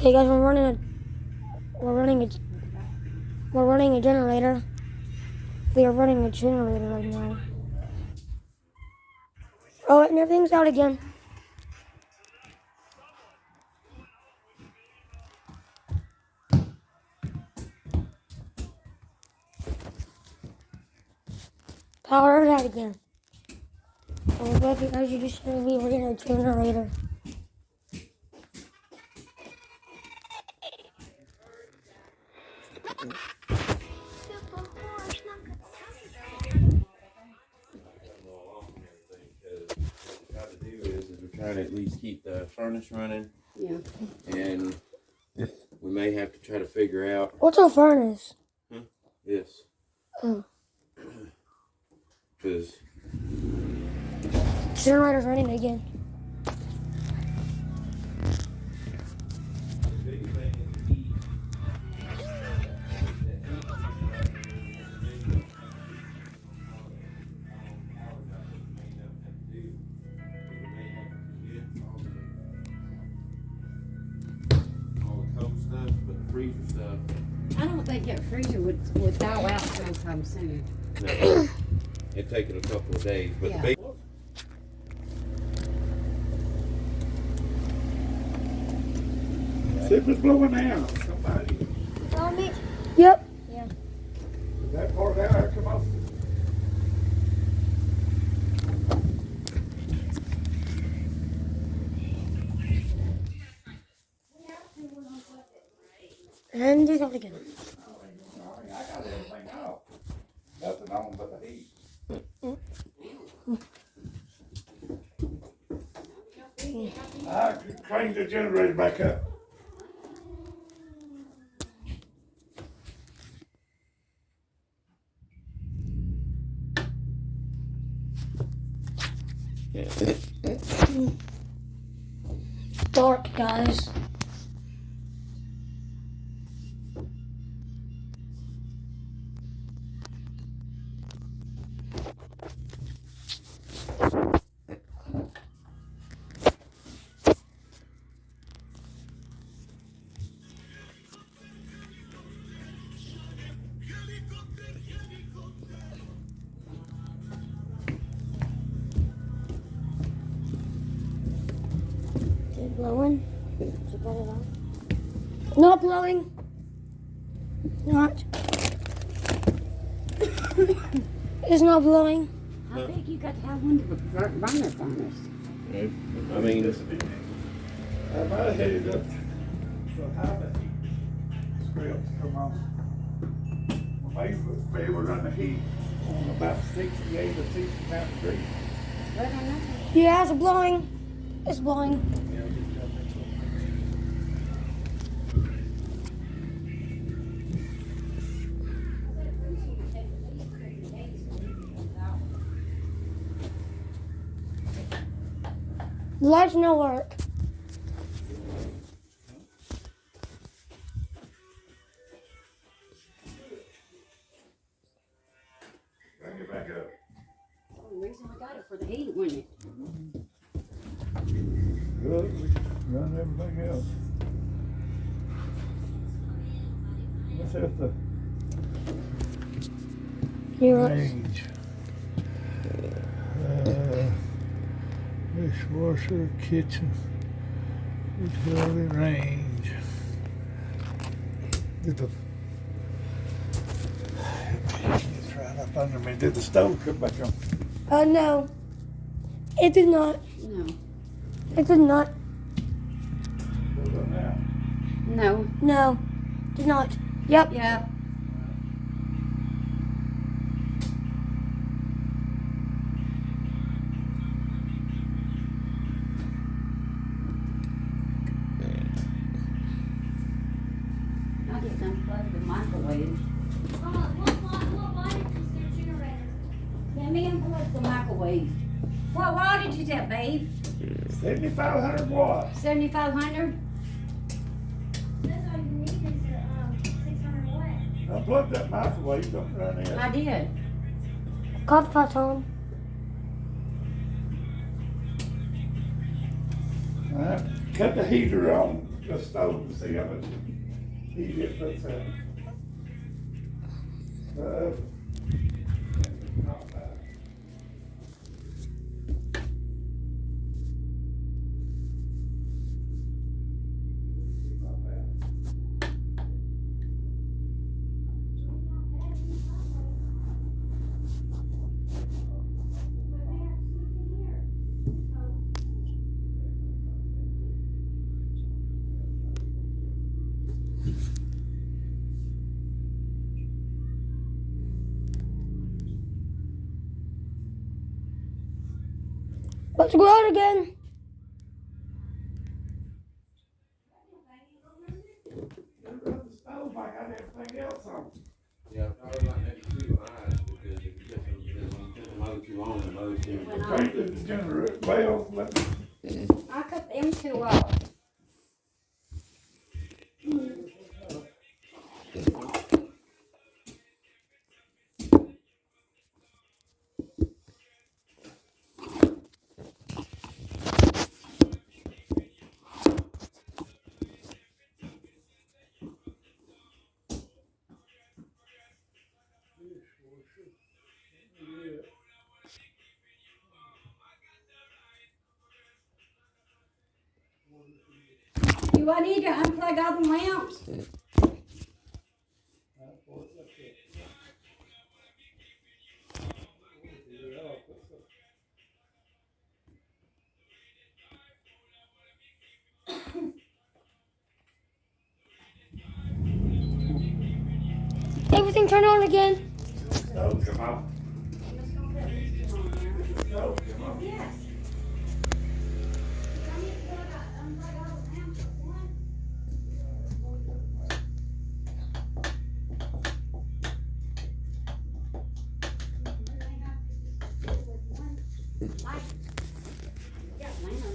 Okay, guys, we're running a generator. We are running a generator right now. Oh, and everything's out again. Power out again. Oh, baby, as you just said, we were in a generator. Trying to at least keep the furnace running. Yeah. And we may have to try to figure out. What's a furnace? This. Oh. Because Generator's running again. freezer stuff. I don't think that freezer would thaw out sometime soon. No, it'd take it a couple of days, but Yeah. the big. See if it's blowing out. Somebody. Tell me. Yep. Yeah. Is that part out there come off? And it's out again. Sorry, I got everything off. Nothing on but the heat. I cranked the generator back up. Dark, guys. Blowing? Did you put it on? Not blowing. Not. It's not blowing. How big you got to have one to burn the furnace? I mean, I might have headed up so high that heat scripts come on. Maybe we're running the heat on about 68 or 69 degrees. But I know. Yeah, it's blowing. It's blowing. The lights don't work. Bring it back up. The reason we got it for the heat, wasn't it? Good, we run everything else. Let's hit the You're right. range. Dishwasher, kitchen, utility range. Did the it's right up under me. Did the stove come back on? No. It did not. No. It did not. What about now? No. No. Did not. Yep. Yeah. I just unplugged the microwave. What light is their generator? Let me unplug the microwave. What wattage is that, babe? 7,500 watts. 7,500? Says all you need is 600 watts. Unplug that microwave, don't run in. I did. Coffee pot's on. Cut the heater on the stove to see how much heat it puts out. Not bad. Not bad. Let's go out again. The stove, I got everything else on. Yeah, probably not maybe too high because if you put the motor too long, the motor's too Went on. Break the generator, well, let me. I cut them two off. Do I need to unplug all the lamps? Everything turned on again. Stove, come on. Stove, come on. Yes.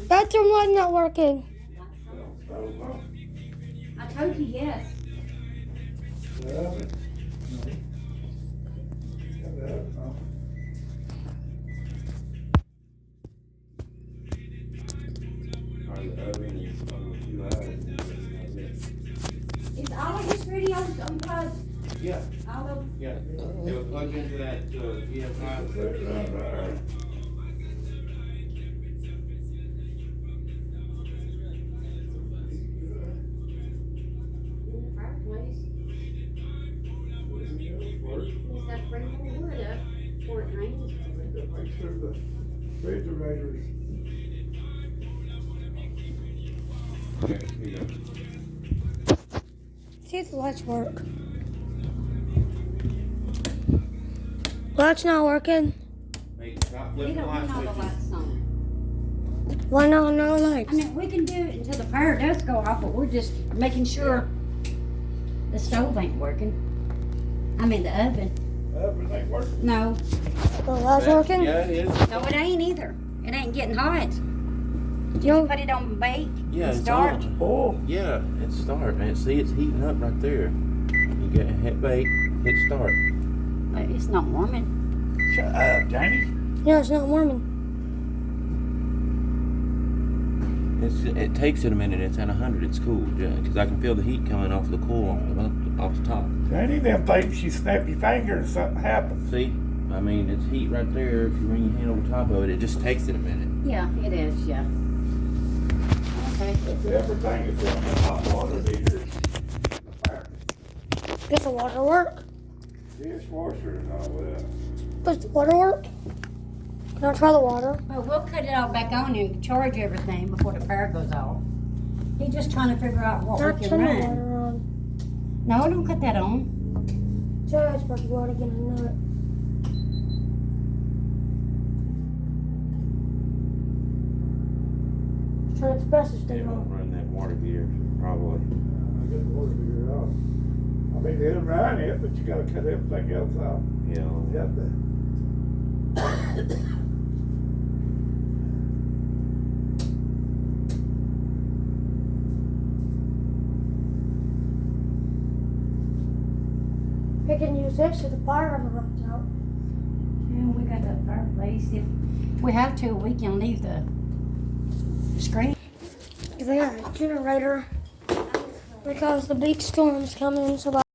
Bathroom light not working. Stove on. I told you yes. The oven. Got the oven on. Or the oven is a little too high. And that's it. Is all of his radios unplugged? Yeah, All of them? yeah. It was plugged into that GFI. Put it right there. In the fireplace. Just have to bring more wood up before it rains. I need to make sure the refrigerator is. Okay, here you go. See if the lights work. Lights not working. Make the top We left don't light want all the switches. lights on. Why not no lights? I mean, we can do it until the fire does go off, but we're just making sure the stove ain't working. I mean, the oven. Everything working. No. The lights working? Yeah, it is. No, it ain't either. It ain't getting hot. You know, Put it on bake. Yeah, and it's start. on. Oh, Yeah, it's start, man. See, it's heating up right there. You get hit bait, hit start. But it's not warming. shut up, Jamie. yeah, it's not warming. It takes it a minute. It's at 100. It's cool, because I can feel the heat coming off the coil off the top. Jamie, them things you snap your finger and something happens. See, I mean, it's heat right there. If you bring your hand over top of it, it just takes it a minute. Yeah, it is, yeah. Okay. If everything is in the hot water heater, Does the water work? dishwasher and all that. Does the water work? Can I try the water? Well, we'll cut it all back on and charge everything before the power goes off. He's just trying to figure out what Not we can turn the run. water on. No, don't cut that on. So it's supposed to go out again, I know it. Try its best to stay They won't on. run that water heater, probably. I get the water heater off. I mean, they'll run it, but you gotta cut everything else off. Yeah. You have to. We can use this if the fire ever runs out. Yeah, we got that fireplace. If we have to, we can leave the screen. Because I got a generator. because the big storm's coming, so